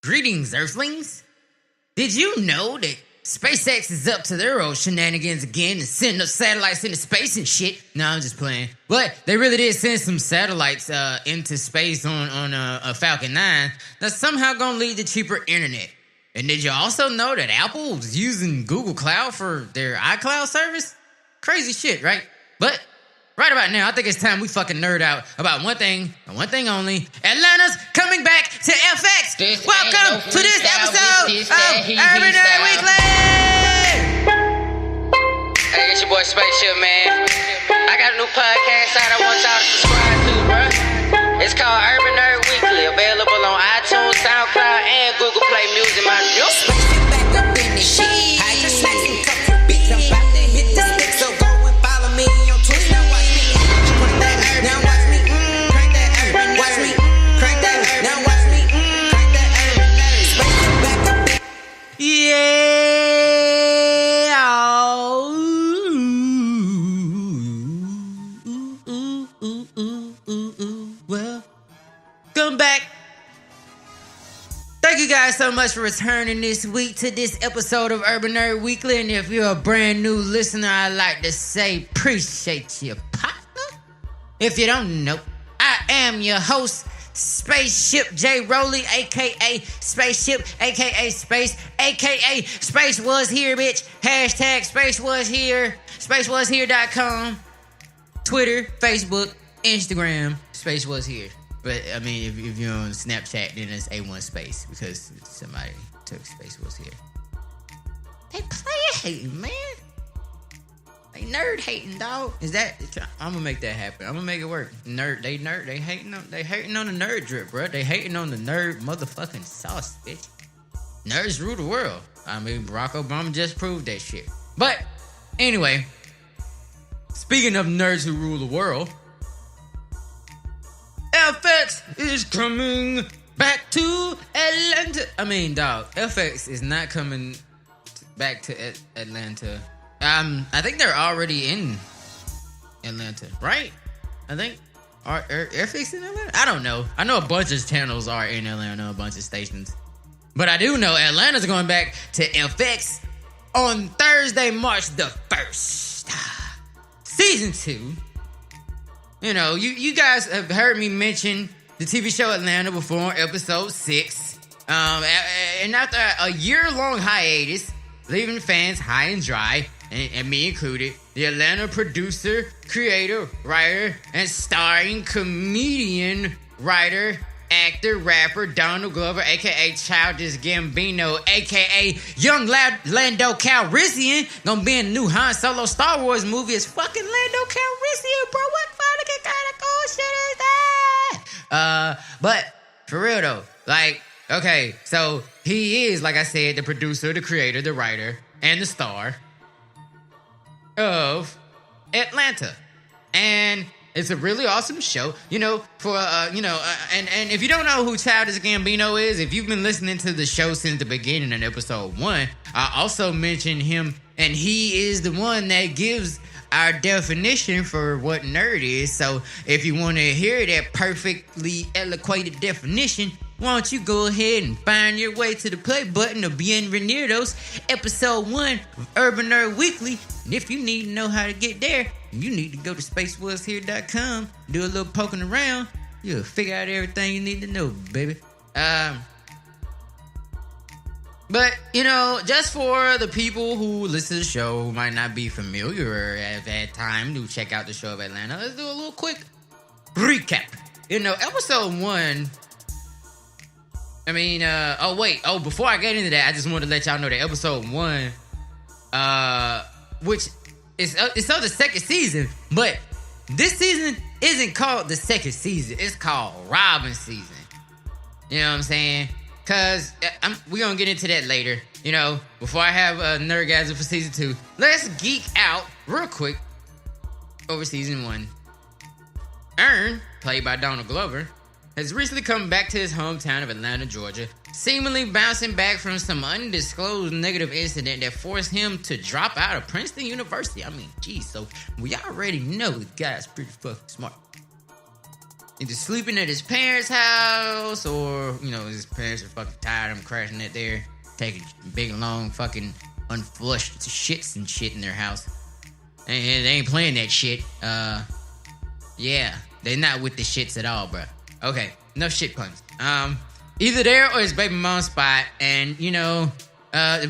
Greetings, Earthlings. Did you know that SpaceX is up to their old shenanigans again and sending up satellites into space and shit? No, I'm just playing. But they really did send some satellites into space on a Falcon 9 that's somehow going to lead to cheaper internet. And did you also know that Apple is using Google Cloud for their iCloud service? Crazy shit, right? But right about now, I think it's time we fucking nerd out about one thing and one thing only. Atlanta's coming back to FX. Welcome to this episode of Urban Nerd Weekly. Hey, it's your boy Spayce, man. I got a new podcast out I want y'all to subscribe to, bro. It's called Urban Nerd Weekly, available on iTunes, SoundCloud, and Google Play Music, my dude. Back up in the shit. I just like some couple beats. I'm about to hit the stick, so go and follow me on Twitter. Now watch me crank that urban. Now watch me crank that urban. Watch me crank that urban. Now watch me crank that urban. Spayce back up in. Yeah. Well, come back. Thank you guys so much for returning this week to this episode of Urban Nerd Weekly. And if you're a brand new listener, I'd like to say appreciate you, partner. If you don't know, I am your host, Spaceship J. Rowley, a.k.a. Spaceship, a.k.a. Spayce, a.k.a. Spayce was here, bitch. Hashtag Spayce was here. SpaceWasHere.com. Twitter, Facebook, Instagram, Spayce was here. But, I mean, if you're on Snapchat, then it's A1 Spayce because somebody took Spayce was here. They player hating, man. They nerd hating, dog. Is that? I'm gonna make that happen. I'm gonna make it work. They hating on the nerd drip, bro. They hating on the nerd motherfucking sauce, bitch. Nerds rule the world. I mean, Barack Obama just proved that shit. But anyway, speaking of nerds who rule the world, FX is coming back to Atlanta. I mean, dog, FX is not coming back to Atlanta. I think they're already in Atlanta, right? I think. Are FX in Atlanta? I don't know. I know a bunch of channels are in Atlanta, a bunch of stations. But I do know Atlanta's going back to FX on Thursday, March the 1st. Season 2. You know, you guys have heard me mention the TV show Atlanta before on episode 6. And after a year-long hiatus, leaving fans high and dry, and me included, the Atlanta producer, creator, writer, and starring comedian, writer, actor, rapper Donald Glover, a.k.a. Childish Gambino, a.k.a. Young Lando Calrissian, gonna be in the new Han Solo Star Wars movie as fucking Lando Calrissian, bro. What fucking kind of cool shit is that? But for real though, like, okay, so he is, like I said, the producer, the creator, the writer, and the star of Atlanta. And it's a really awesome show, you know, for, and if you don't know who Childish Gambino is, if you've been listening to the show since the beginning in episode 1, I also mentioned him, and he is the one that gives our definition for what nerd is. So if you want to hear that perfectly eloquated definition, why don't you go ahead and find your way to the play button of Bienvenidos, episode 1 of Urban Nerd Weekly. And if you need to know how to get there, you need to go to SpaceWasHere.com, do a little poking around. You'll figure out everything you need to know, baby. But, you know, just for the people who listen to the show who might not be familiar or have had time to check out the show of Atlanta, let's do a little quick recap. You know, episode 1... I mean, before I get into that, I just wanted to let y'all know that episode 1, which is of the second season, but this season isn't called the second season. It's called Robbin season. You know what I'm saying? Because we're going to get into that later. You know, before I have a Nerdgasm for season 2, let's geek out real quick over season 1. Ern, played by Donald Glover, has recently come back to his hometown of Atlanta, Georgia, seemingly bouncing back from some undisclosed negative incident that forced him to drop out of Princeton University. I mean, geez, so we already know the guy's pretty fucking smart. either sleeping at his parents' house or, his parents are fucking tired of him crashing it there, taking big, long, fucking unflushed shits and shit in their house. And they ain't playing that shit. Yeah, they're not with the shits at all, bro. Okay, enough shit puns. Either there or his baby mom's spot. And, the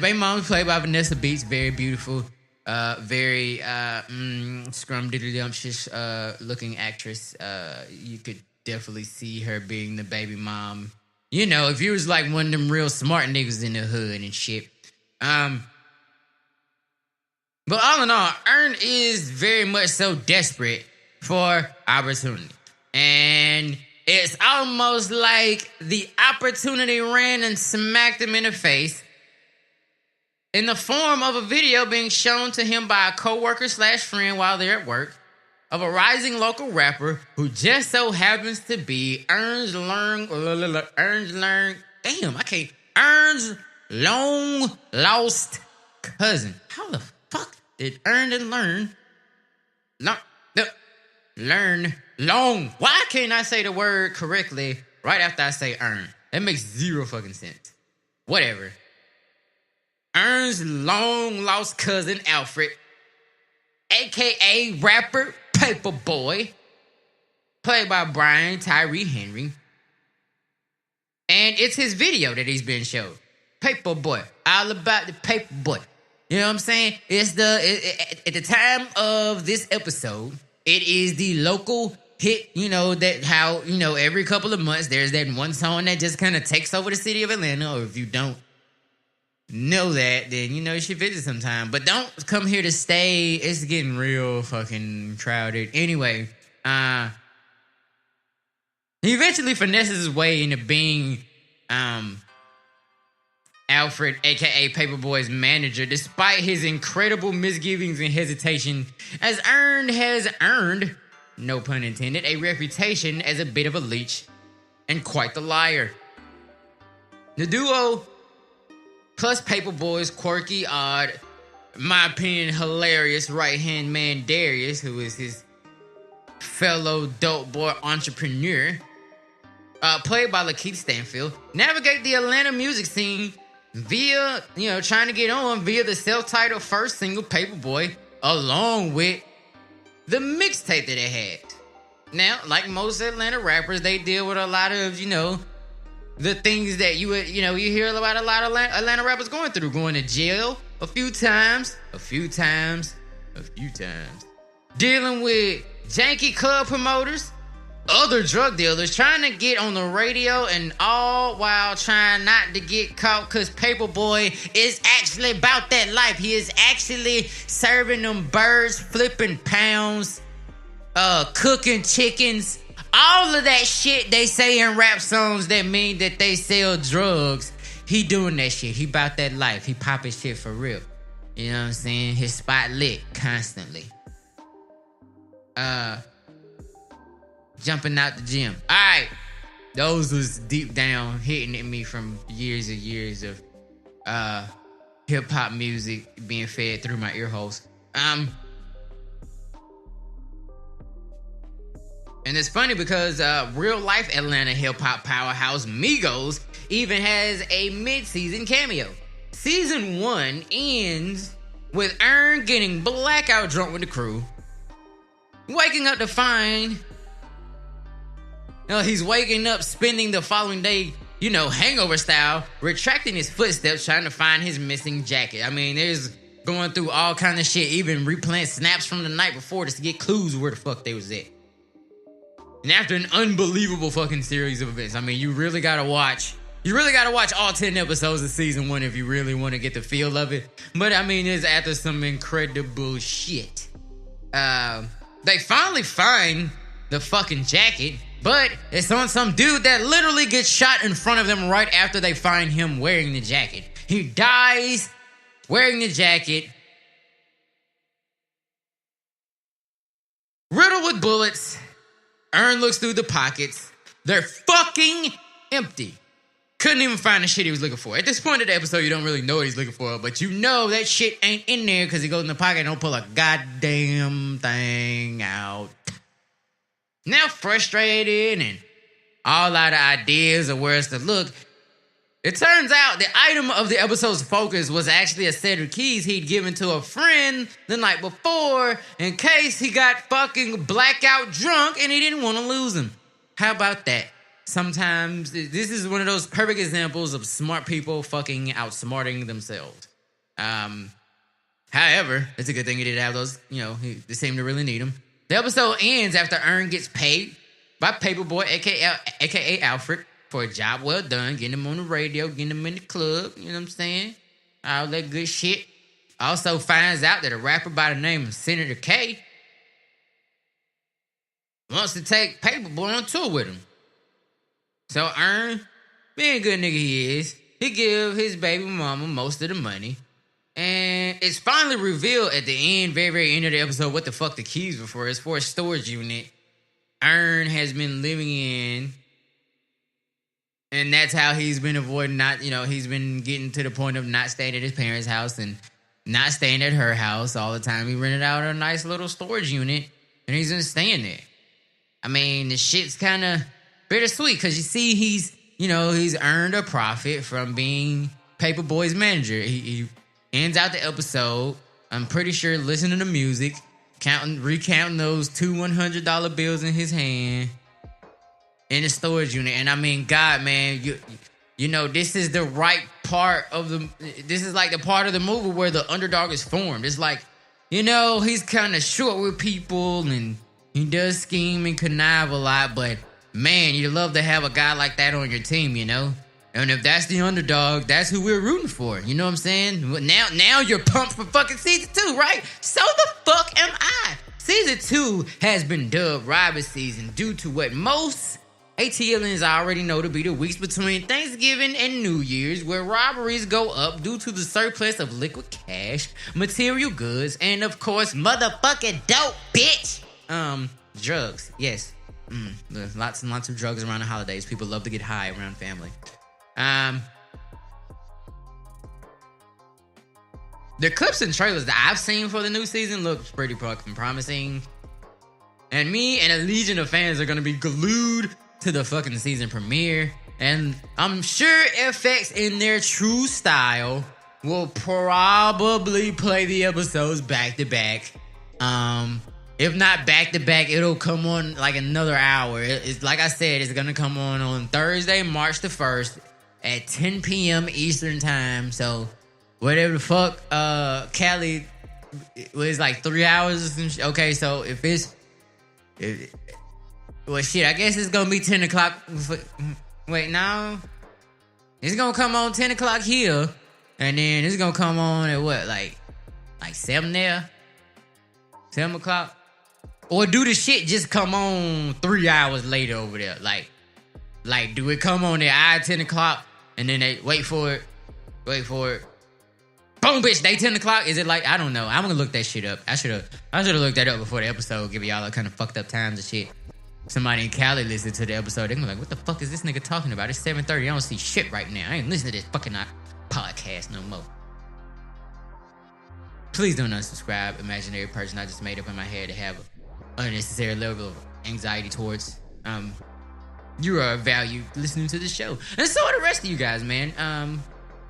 baby mom was played by Vanessa Beats, very beautiful. Very scrumdiddlyumptious looking actress. You could definitely see her being the baby mom. If you was like one of them real smart niggas in the hood and shit. But all in all, Earn is very much so desperate for opportunity. And it's almost like the opportunity ran and smacked him in the face in the form of a video being shown to him by a coworker/friend while they're at work of a rising local rapper who just so happens to be Earn's long lost cousin. How the fuck did Earn and learn long? Why can't I say the word correctly right after I say Earn? That makes zero fucking sense. Whatever. Earn's long lost cousin Alfred, a.k.a. rapper Paperboy, played by Brian Tyree Henry. And it's his video that he's been shown. Paperboy, all about the Paperboy. You know what I'm saying? It's at the time of this episode, it is the local hit, that how, every couple of months there's that one song that just kind of takes over the city of Atlanta. Or if you don't know that, then you should visit sometime. But don't come here to stay. It's getting real fucking crowded. Anyway, he eventually finesses his way into being Alfred, a.k.a. Paperboy's manager, despite his incredible misgivings and hesitation, as Earn has earned, no pun intended, a reputation as a bit of a leech and quite the liar. The duo, plus Paperboy's quirky, odd, in my opinion, hilarious right-hand man Darius, who is his fellow dope boy entrepreneur, played by Lakeith Stanfield, navigate the Atlanta music scene via, trying to get on via the self-titled first single, Paperboy, along with the mixtape that they had. Now, like most Atlanta rappers, they deal with a lot of, the things that you hear about a lot of Atlanta rappers going through. Going to jail a few times. Dealing with janky club promoters, other drug dealers, trying to get on the radio, and all while trying not to get caught, because Paperboy is actually about that life. He is actually serving them birds, flipping pounds, cooking chickens. All of that shit they say in rap songs that mean that they sell drugs. He doing that shit. He about that life. He popping shit for real. You know what I'm saying? His spot lit constantly. Jumping out the gym. Alright. Those was deep down hitting at me from years and years of hip-hop music being fed through my ear holes. And it's funny because real-life Atlanta hip-hop powerhouse Migos even has a mid-season cameo. Season 1 ends with Earn getting blackout drunk with the crew, waking up to find... he's waking up, spending the following day, hangover style, retracting his footsteps, trying to find his missing jacket. I mean, there's going through all kind of shit, even replaying snaps from the night before just to get clues where the fuck they was at. And after an unbelievable fucking series of events, I mean, you really gotta watch all 10 episodes of season 1 if you really want to get the feel of it. But I mean, it's after some incredible shit. They finally find the fucking jacket, but it's on some dude that literally gets shot in front of them right after they find him wearing the jacket. He dies wearing the jacket, riddled with bullets. Earn looks through the pockets. They're fucking empty. Couldn't even find the shit he was looking for. At this point of the episode, you don't really know what he's looking for, but you know that shit ain't in there because he goes in the pocket and don't pull a goddamn thing out. Now frustrated and all out of ideas of where it's to look, it turns out the item of the episode's focus was actually a set of keys he'd given to a friend the night before in case he got fucking blackout drunk and he didn't want to lose them. How about that? Sometimes this is one of those perfect examples of smart people fucking outsmarting themselves. However, it's a good thing he did have those, they seem to really need them. The episode ends after Earn gets paid by Paperboy, a.k.a. Alfred, for a job well done, getting him on the radio, getting him in the club, you know what I'm saying? All that good shit. Also finds out that a rapper by the name of Senator K wants to take Paperboy on tour with him. So Earn, being a good nigga he is, he give his baby mama most of the money. And it's finally revealed at the end, very, very end of the episode, what the fuck the keys were for. It's for a storage unit Earn has been living in. And that's how he's been avoiding he's been getting to the point of not staying at his parents' house and not staying at her house all the time. He rented out a nice little storage unit and he's been staying there. I mean, the shit's kind of bittersweet because you see he's earned a profit from being Paperboy's manager. He ends out the episode, I'm pretty sure, listening to music, recounting those two $100 bills in his hand. In the storage unit. And I mean, God, man, you know, this is the right part of this is like the part of the movie where the underdog is formed. It's like, he's kind of short with people and he does scheme and connive a lot, but man, you love to have a guy like that on your team, And if that's the underdog, that's who we're rooting for. You know what I'm saying? Now you're pumped for fucking season 2, right? So the fuck am I? Season 2 has been dubbed Robbin season due to what most ATLians already know to be the weeks between Thanksgiving and New Year's, where robberies go up due to the surplus of liquid cash, material goods, and of course, motherfucking dope, bitch. Drugs, yes. There's lots and lots of drugs around the holidays. People love to get high around family. The clips and trailers that I've seen for the new season look pretty fucking promising. And me and a legion of fans are gonna be glued to the fucking season premiere. And I'm sure FX, in their true style, will probably play the episodes back to back. If not back to back, it'll come on like another hour. It's like I said, it's gonna come on Thursday, March the 1st at 10 p.m. Eastern time. So whatever the fuck, Cali was like 3 hours. Okay, so well, shit, I guess it's gonna be 10 o'clock. Wait, no. It's gonna come on 10 o'clock here. And then it's gonna come on at what? Like 7 there? 7 o'clock? Or do the shit just come on 3 hours later over there? Like, do it come on at 10 o'clock? And then they wait for it. Boom, bitch, they 10 o'clock? Is it like, I don't know. I'm gonna look that shit up. I should have looked that up before the episode, give y'all a kind of fucked up times and shit. Somebody in Cali listened to the episode, they're gonna be like, what the fuck is this nigga talking about? It's 7:30, I don't see shit right now. I ain't listening to this fucking podcast no more. Please don't unsubscribe, imaginary person I just made up in my head to have an unnecessary level of anxiety towards. You are valued listening to the show. And so are the rest of you guys, man.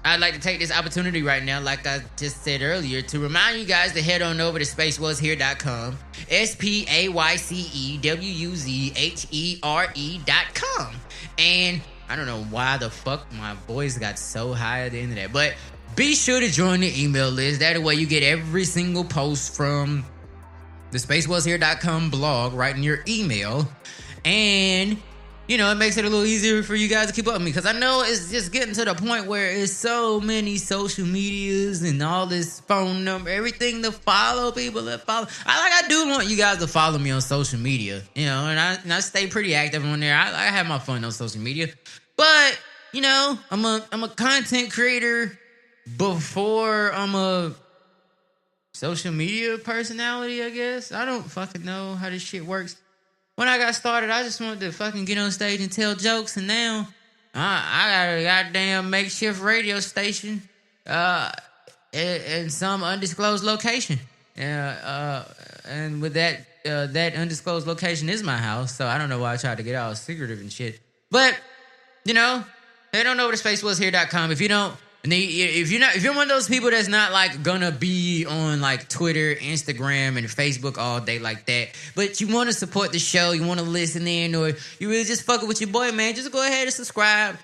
I'd like to take this opportunity right now, like I just said earlier, to remind you guys to head on over to SpayceWasHere.com. SpayceWasHere.com. And I don't know why the fuck my voice got so high at the end of that, but be sure to join the email list. That way you get every single post from the SpayceWasHere.com blog right in your email. And it makes it a little easier for you guys to keep up with me, because I know it's just getting to the point where it's so many social medias and all this phone number, everything to follow people that follow. I do want you guys to follow me on social media, and I stay pretty active on there. I have my fun on social media, but I'm a content creator before I'm a social media personality, I guess. I don't fucking know how this shit works. When I got started, I just wanted to fucking get on stage and tell jokes, and now I got a goddamn makeshift radio station in some undisclosed location. And with that, that undisclosed location is my house, so I don't know why I tried to get all secretive and shit. But you know, head on over to spacewashere.com. If you're one of those people that's not like gonna be on like Twitter, Instagram, and Facebook all day like that, but you want to support the show, you want to listen in, or you really just fucking with your boy, man, just go ahead and subscribe.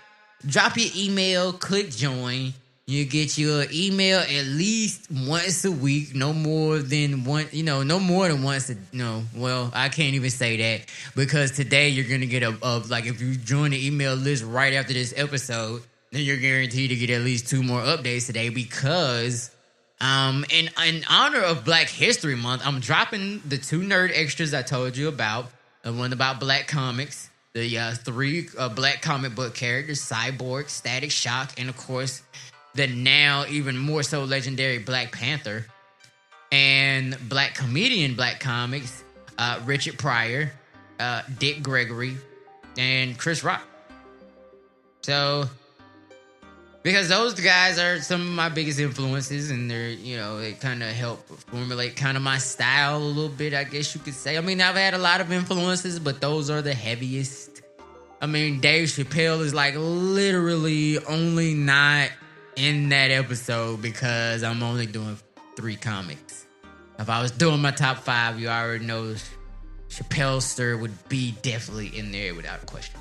Drop your email, click join. You get your email at least once a week, no more than once. Well, I can't even say that because today you're gonna get like if you join the email list right after this episode, then you're guaranteed to get at least 2 more updates today because in honor of Black History Month, I'm dropping the 2 nerd extras I told you about. The one about Black comics, the 3 Black comic book characters, Cyborg, Static Shock, and of course the now even more so legendary Black Panther, and Black comedian Black comics, Richard Pryor, Dick Gregory, and Chris Rock. So, because those guys are some of my biggest influences, and they're, they kind of help formulate kind of my style a little bit, I guess you could say. I mean, I've had a lot of influences, but those are the heaviest. I mean, Dave Chappelle is like literally only not in that episode because I'm only doing 3 comics. If I was doing my top 5, you already know Chappelle Stir would be definitely in there without a question.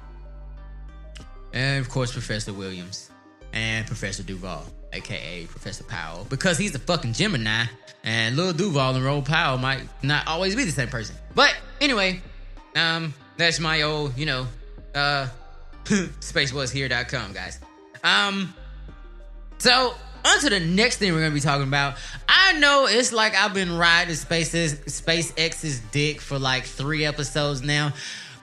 And of course, Professor Williams and Professor Duval, a.k.a. Professor Powell, because he's a fucking Gemini, and Lil Duval and Roll Powell might not always be the same person. But anyway, that's my old, spacewashere.com, guys. So, on to the next thing we're going to be talking about. I know it's like I've been riding SpaceX's dick for like 3 episodes now,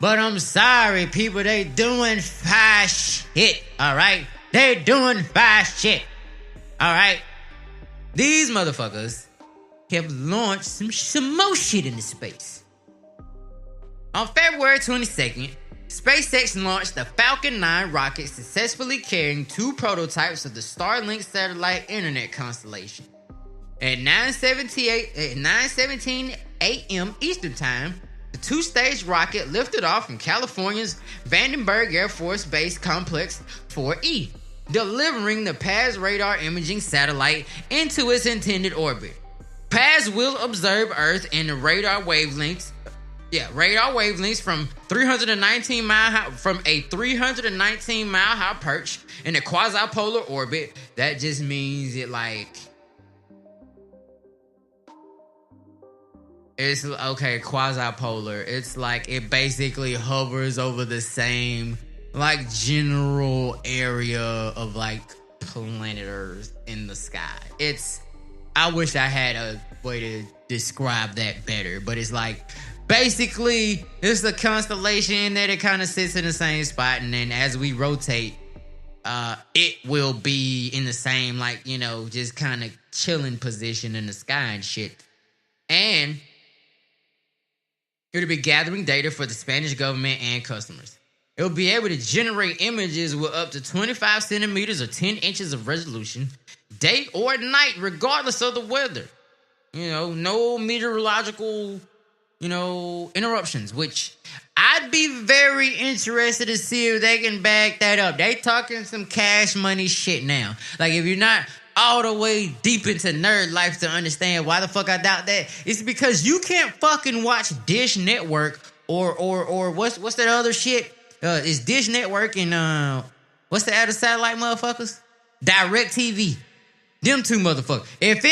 but I'm sorry, people, they doing fast shit, all right? They doing fast shit, all right? These motherfuckers have launched some more shit into space. On February 22nd, SpaceX launched the Falcon 9 rocket, successfully carrying 2 prototypes of the Starlink satellite internet constellation. At 9:17 a.m. Eastern Time, the 2-stage rocket lifted off from California's Vandenberg Air Force Base Complex 4E, delivering the PAZ radar imaging satellite into its intended orbit. PAZ will observe Earth in the radar wavelengths from 319 mile high, from a 319 mile high perch in a quasi-polar orbit. That just means it's okay, quasi-polar. It's like it basically hovers over the same general area of planet Earth in the sky. I wish I had a way to describe that better, but it's basically, it's a constellation that it kind of sits in the same spot, and then as we rotate, it will be in the same, just kind of chilling position in the sky and shit. And it'll be gathering data for the Spanish government and customers. It'll be able to generate images with up to 25 centimeters or 10 inches of resolution, day or night, regardless of the weather. No meteorological interruptions, which I'd be very interested to see if they can back that up. They talking some cash money shit now. If you're not all the way deep into nerd life to understand why the fuck I doubt that, it's because you can't fucking watch Dish Network or what's that other shit? It's Dish Network and what's the other satellite motherfuckers? Direct TV. Them 2 motherfuckers. If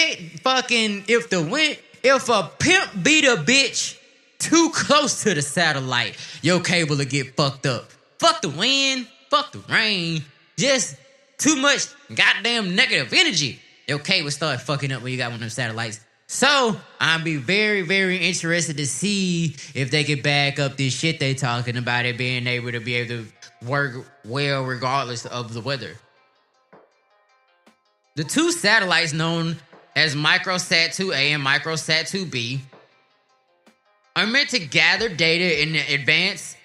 a pimp beat a bitch too close to the satellite, your cable will get fucked up. Fuck the wind, fuck the rain, just too much goddamn negative energy. Your cable start fucking up when you got one of them satellites. So, I'll be very, very interested to see if they can back up this shit they talking about, it being able to work well regardless of the weather. The 2 satellites known as Microsat 2A and Microsat 2B are meant to gather data in advance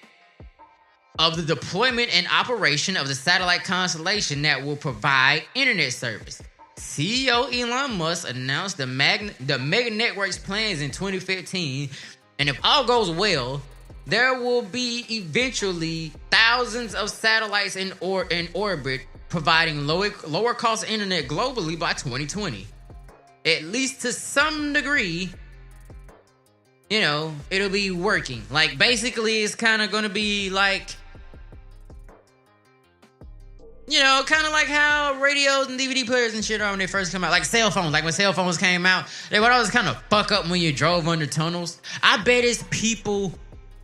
of the deployment and operation of the satellite constellation that will provide internet service. CEO Elon Musk announced the mega network's plans in 2015, and if all goes well, there will be eventually thousands of satellites in orbit, providing lower cost internet globally by 2020. At least to some degree, it'll be working. Like, basically, it's kind of going to be like, kind of like how radios and DVD players and shit are when they first come out. Like cell phones. Like when cell phones came out, they would always kind of fuck up when you drove under tunnels. I bet it's people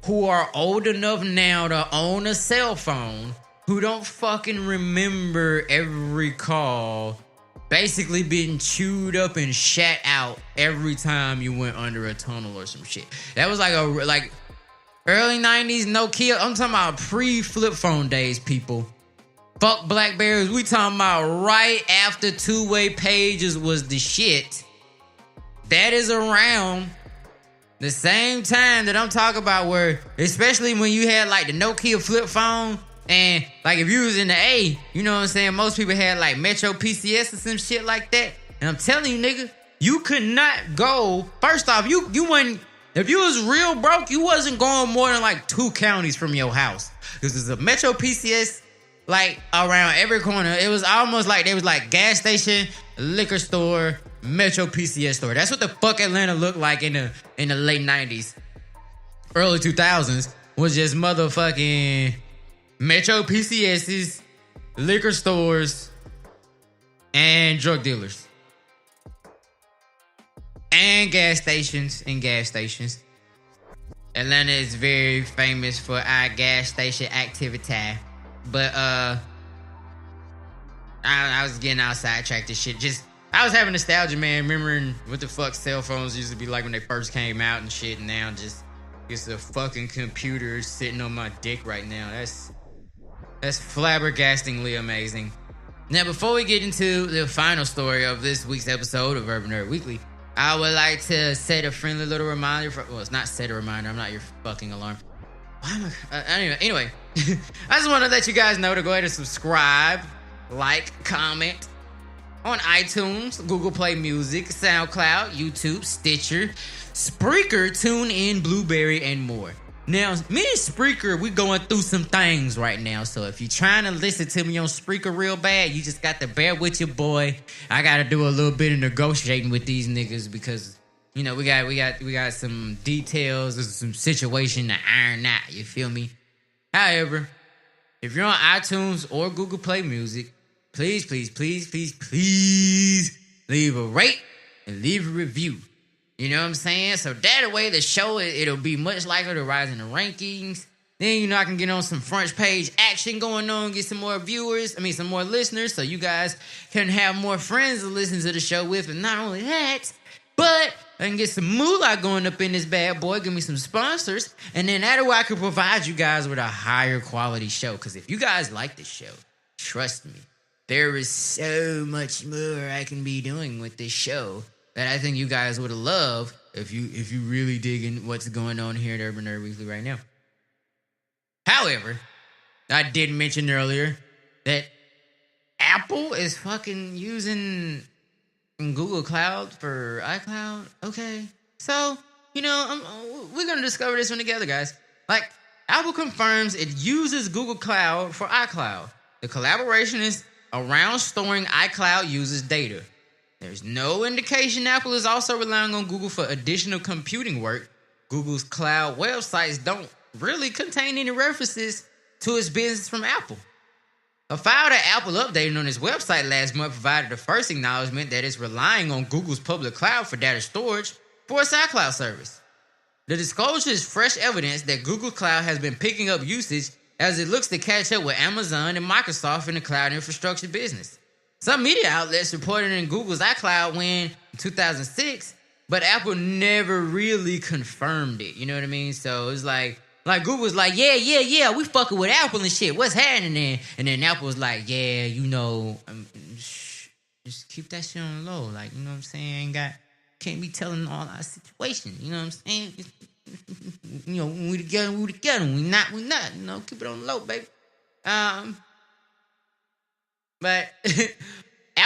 who are old enough now to own a cell phone who don't fucking remember every call basically being chewed up and shat out every time you went under a tunnel or some shit. That was like early 90s Nokia. I'm talking about pre-flip phone days, people. Fuck Blackberries. We talking about right after two-way pages was the shit. That is around the same time that I'm talking about, where, especially when you had like the Nokia flip phone, and like if you was in the A, you know what I'm saying, most people had like Metro PCS or some shit like that. And I'm telling you, nigga, you could not go. First off, you wouldn't. If you was real broke, you wasn't going more than like 2 counties from your house. This is a Metro PCS like around every corner. It was almost like there was like gas station, liquor store, Metro PCS store. That's what the fuck Atlanta looked like in the late 90s, early 2000s, was just motherfucking Metro PCS's, liquor stores, and drug dealers. And gas stations. Atlanta is very famous for our gas station activity. But I was getting out sidetracked and shit. I was having nostalgia, man, remembering what the fuck cell phones used to be like when they first came out and shit. And now just it's a fucking computer sitting on my dick right now. That's flabbergastingly amazing. Now, before we get into the final story of this week's episode of Urban Nerd Weekly, I would like to set a friendly little reminder. Well, it's not set a reminder. I'm not your fucking alarm. Why am I? Anyway, I just want to let you guys know to go ahead and subscribe, like, comment on iTunes, Google Play Music, SoundCloud, YouTube, Stitcher, Spreaker, TuneIn, Blueberry, and more. Now, me and Spreaker, we going through some things right now. So if you're trying to listen to me on Spreaker real bad, you just got to bear with your boy. I got to do a little bit of negotiating with these niggas because, we got some details, there's some situation to iron out. You feel me? However, if you're on iTunes or Google Play Music, please leave a rate and leave a review. You know what I'm saying? So that way the show, it'll be much likely to rise in the rankings. Then, I can get on some front page action going on, get some more some more listeners, so you guys can have more friends to listen to the show with. And not only that, but I can get some moolah going up in this bad boy, give me some sponsors, and then that way I can provide you guys with a higher quality show. Because if you guys like the show, trust me, there is so much more I can be doing with this show that I think you guys would love if you really dig in what's going on here at Urban Nerd Weekly right now. However, I did mention earlier that Apple is fucking using Google Cloud for iCloud. Okay, so we're gonna discover this one together, guys. Like, Apple confirms it uses Google Cloud for iCloud. The collaboration is around storing iCloud users' data. There's no indication Apple is also relying on Google for additional computing work. Google's cloud websites don't really contain any references to its business from Apple. A file that Apple updated on its website last month provided the first acknowledgement that it's relying on Google's public cloud for data storage for its iCloud service. The disclosure is fresh evidence that Google Cloud has been picking up usage as it looks to catch up with Amazon and Microsoft in the cloud infrastructure business. Some media outlets reported in Google's iCloud win in 2006, but Apple never really confirmed it. You know what I mean? So it's like Google's like, yeah, we fucking with Apple and shit. What's happening there? And then Apple was like, yeah, just keep that shit on the low. Like, you know what I'm saying? Can't be telling all our situations. You know what I'm saying? When we together, we together. We not. Keep it on the low, baby. But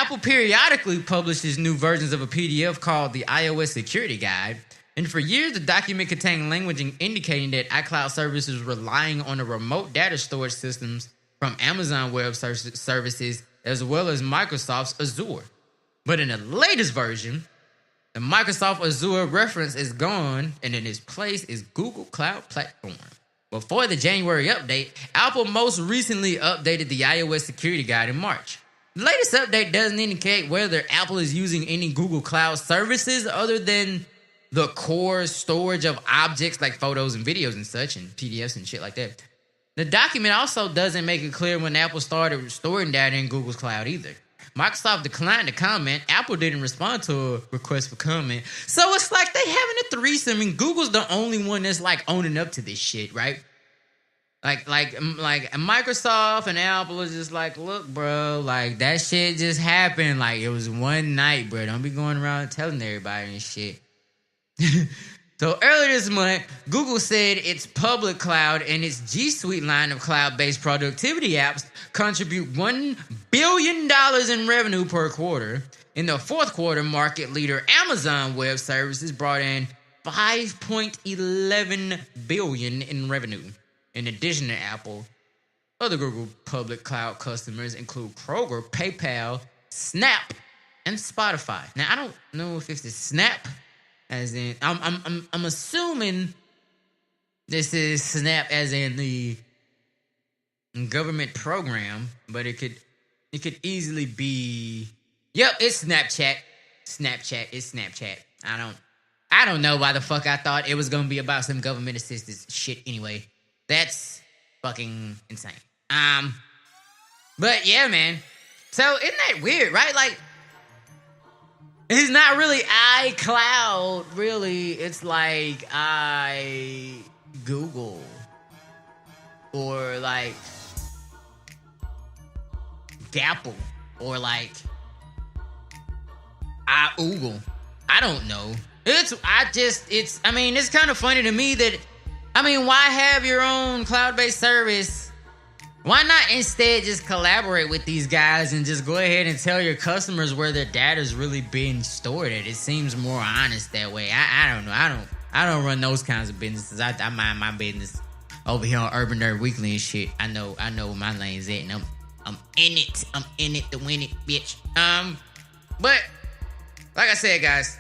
Apple periodically publishes new versions of a PDF called the iOS Security Guide. And for years, the document contained language indicating that iCloud services relying on the remote data storage systems from Amazon Web Services as well as Microsoft's Azure. But in the latest version, the Microsoft Azure reference is gone, and in its place is Google Cloud Platform. Before the January update, Apple most recently updated the iOS Security Guide in March. The latest update doesn't indicate whether Apple is using any Google Cloud services other than the core storage of objects like photos and videos and such, and PDFs and shit like that. The document also doesn't make it clear when Apple started storing data in Google's cloud either. Microsoft declined to comment. Apple didn't respond to a request for comment. So it's like they having a threesome, and Google's the only one that's like owning up to this shit, right? Like Microsoft and Apple is just like, look, bro, like that shit just happened. Like it was one night, bro. Don't be going around telling everybody and shit. So earlier this month, Google said its public cloud and its G Suite line of cloud-based productivity apps contribute $1 billion in revenue per quarter. In the fourth quarter, market leader Amazon Web Services brought in $5.11 billion in revenue. In addition to Apple, other Google public cloud customers include Kroger, PayPal, Snap, and Spotify. Now, I don't know if it's the Snap. As in, I'm assuming this is Snap as in the government program, but it could easily be. Yep, it's Snapchat. It's Snapchat. I don't know why the fuck I thought it was gonna be about some government assistance shit. Anyway, that's fucking insane. But yeah, man. So isn't that weird, right? Like. It's not really iCloud, really. It's like Google. Or like Gapple. Or like Google. I don't know. It's kind of funny to me that, why have your own cloud-based service? Why not instead just collaborate with these guys and just go ahead and tell your customers where their data is really being stored at? It seems more honest that way. I don't know. I don't run those kinds of businesses. I mind my business over here on Urban Nerd Weekly and shit. I know where my lane's at, and I'm in it. I'm in it to win it, bitch. But like I said, guys,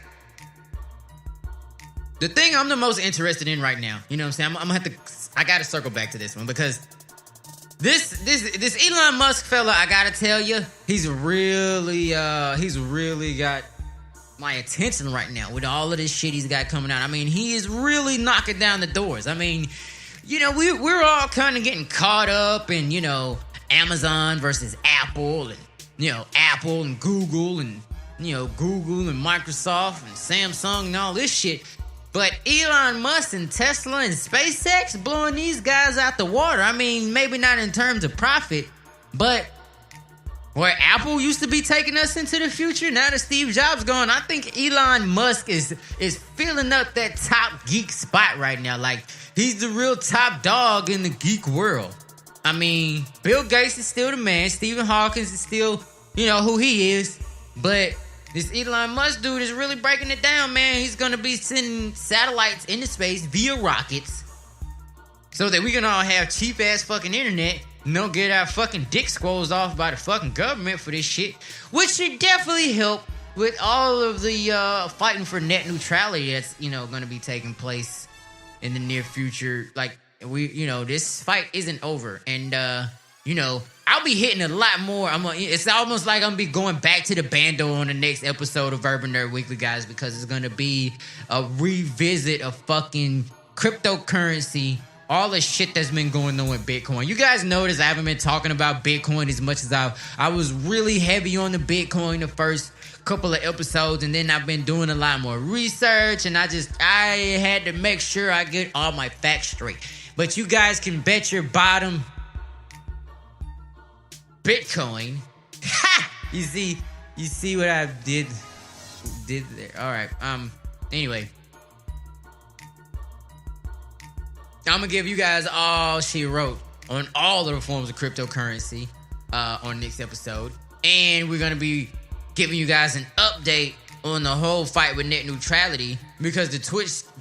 the thing I'm the most interested in right now, you know what I'm saying? I gotta circle back to this one because This Elon Musk fella, I gotta tell you, he's really got my attention right now with all of this shit he's got coming out. He is really knocking down the doors. We're all kind of getting caught up in, Amazon versus Apple and, Apple and Google and, Google and Microsoft and Samsung and all this shit. But Elon Musk and Tesla and SpaceX blowing these guys out the water. Maybe not in terms of profit, but where Apple used to be taking us into the future, now that Steve Jobs gone, I think Elon Musk is filling up that top geek spot right now. Like, he's the real top dog in the geek world. Bill Gates is still the man. Stephen Hawking is still, who he is. But this Elon Musk dude is really breaking it down, man. He's going to be sending satellites into space via rockets so that we can all have cheap-ass fucking internet and don't get our fucking dick squozed off by the fucking government for this shit, which should definitely help with all of the fighting for net neutrality that's, going to be taking place in the near future. Like, this fight isn't over. And, I'll be hitting a lot more. It's almost like I'm gonna be going back to the bando on the next episode of Urban Nerd Weekly, guys, because it's gonna be a revisit of fucking cryptocurrency, all the shit that's been going on with Bitcoin. You guys notice I haven't been talking about Bitcoin as much as I was really heavy on the Bitcoin the first couple of episodes, and then I've been doing a lot more research, and I had to make sure I get all my facts straight. But you guys can bet your bottom Bitcoin. Ha! You see what I did there. All right. Anyway, I'm gonna give you guys all she wrote on all the forms of cryptocurrency on next episode, and we're gonna be giving you guys an update on the whole fight with net neutrality, because the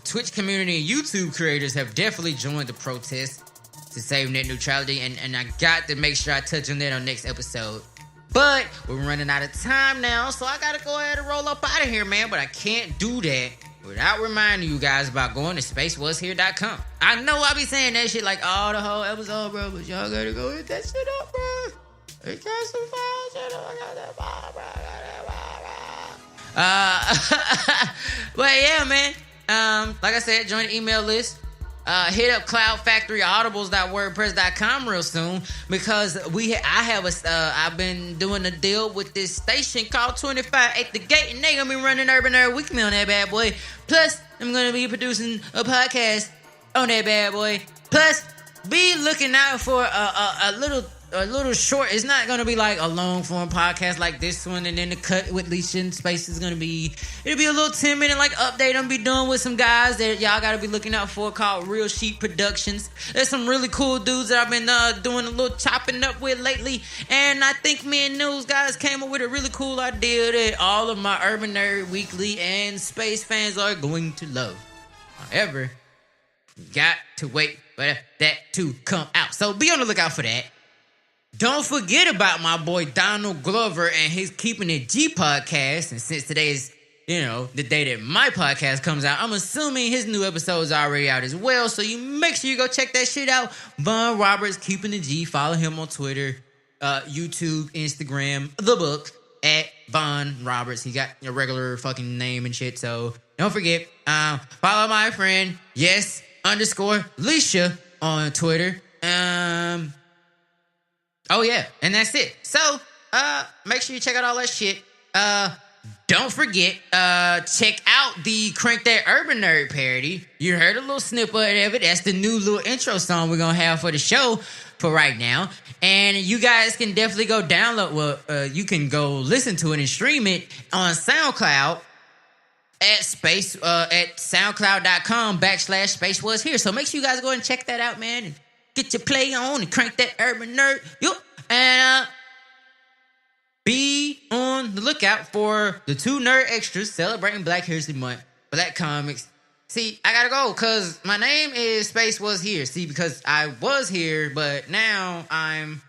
Twitch community and YouTube creators have definitely joined the protest to save net neutrality, and I got to make sure I touch on that on next episode. But we're running out of time now, so I gotta go ahead and roll up out of here, man. But I can't do that without reminding you guys about going to spacewashere.com. I know I be saying that shit like all the whole episode, bro, but y'all gotta go hit that shit up, bro. It got some file shit up. I got that file, bro. But yeah, man. Like I said, join the email list. Hit up cloudfactoryaudibles.wordpress.com real soon, because I've been doing a deal with this station called 25 at the Gate, and they gonna be running Urban Nerd Weekly on that bad boy. Plus, I'm gonna be producing a podcast on that bad boy. Plus, be looking out for a little short. It's not gonna be like a long form podcast like this one, and then the cut with Leisha and Spayce is gonna be. It'll be a little 10-minute like update I'm be doing with some guys that y'all gotta be looking out for, called Real Sheep Productions. There's some really cool dudes that I've been doing a little chopping up with lately, and I think me and those guys came up with a really cool idea that all of my Urban Nerd Weekly and Spayce fans are going to love. However, you got to wait for that to come out, so be on the lookout for that. Don't forget about my boy Donald Glover and his Keeping It G podcast. And since today is, the day that my podcast comes out, I'm assuming his new episode is already out as well. So you make sure you go check that shit out. Von Roberts, Keeping It G. Follow him on Twitter, YouTube, Instagram, the book, at Von Roberts. He got a regular fucking name and shit. So don't forget, follow my friend, yes_Leisha on Twitter. Oh, yeah, and that's it. So, make sure you check out all that shit. Don't forget, check out the Crank That Urban Nerd parody. You heard a little snippet of it. That's the new little intro song we're going to have for the show for right now. And you guys can definitely go download, you can go listen to it and stream it on SoundCloud at soundcloud.com/Spayce was here. So make sure you guys go and check that out, man. And get your play on and crank that urban nerd. And be on the lookout for the 2 nerd extras celebrating Black History Month, Black Comics. See, I gotta go because my name is Spayce Was Here. See, because I was here, but now I'm